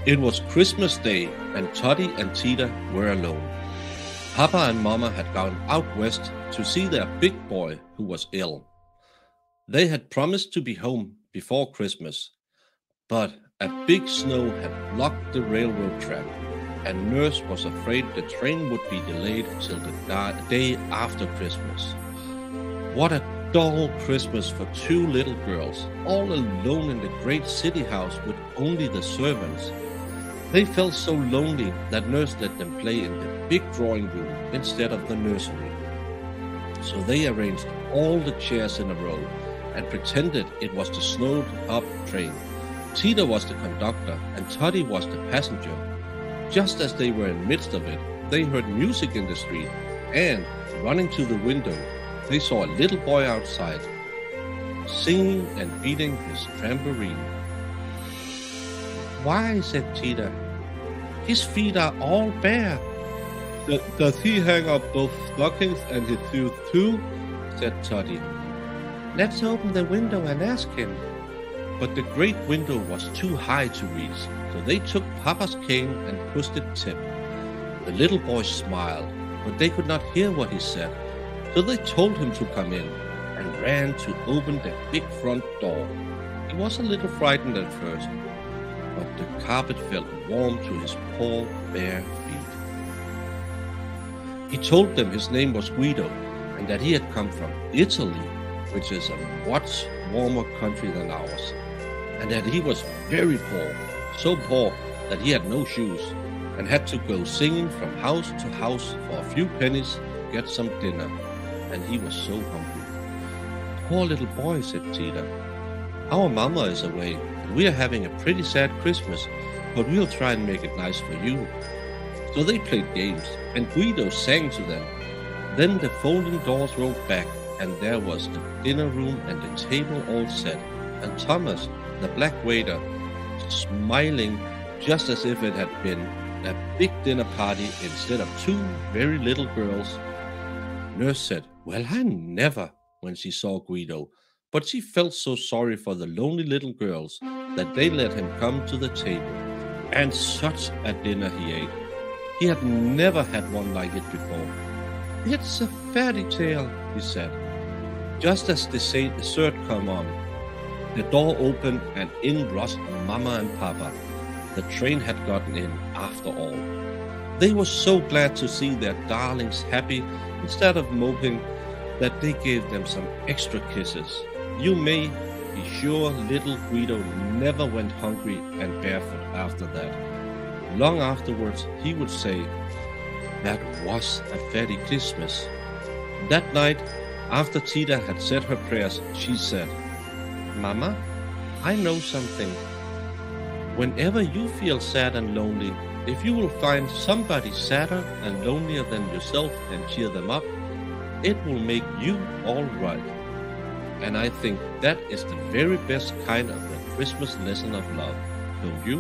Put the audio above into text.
It was Christmas Day, and Toddy and Tita were alone. Papa and Mama had gone out west to see their big boy who was ill. They had promised to be home before Christmas, but a big snow had blocked the railroad track, and Nurse was afraid the train would be delayed till the day after Christmas. What a dull Christmas for two little girls, all alone in the great city house with only the servants. They felt so lonely that Nurse let them play in the big drawing room instead of the nursery. So they arranged all the chairs in a row and pretended it was the snowed-up train. Tita was the conductor and Toddy was the passenger. Just as they were in the midst of it, they heard music in the street, and, running to the window, they saw a little boy outside, singing and beating his tambourine. "Why," said Tita, "his feet are all bare." Does he hang up both stockings and his shoes too?" said Toddy. "Let's open the window and ask him." But the great window was too high to reach, so they took Papa's cane and pushed it tip. The little boy smiled, but they could not hear what he said, so they told him to come in, and ran to open the big front door. He was a little frightened at first, but the carpet felt warm to his poor bare feet. He told them his name was Guido, and that he had come from Italy, which is a much warmer country than ours, and that he was very poor, so poor that he had no shoes, and had to go singing from house to house for a few pennies to get some dinner, and he was so hungry. "Poor little boy," said Tita. "Our mama is away, and we are having a pretty sad Christmas, but we'll try and make it nice for you." So they played games, and Guido sang to them. Then the folding doors rolled back, and there was the dinner room and the table all set, and Thomas, the black waiter, smiling just as if it had been a big dinner party instead of two very little girls. Nurse said, "Well, I never," when she saw Guido, but she felt so sorry for the lonely little girls that they let him come to the table. And such a dinner he ate. He had never had one like it before. "It's a fairy tale," he said. Just as the dessert came on, the door opened and in rushed Mama and Papa. The train had gotten in after all. They were so glad to see their darlings happy instead of moping that they gave them some extra kisses. You may be sure little Guido never went hungry and barefoot after that. Long afterwards he would say, "That was a fairy Christmas." That night, after Tita had said her prayers, she said, "Mama, I know something. Whenever you feel sad and lonely, if you will find somebody sadder and lonelier than yourself and cheer them up, it will make you all right." And I think that is the very best kind of a Christmas lesson of love, don't you?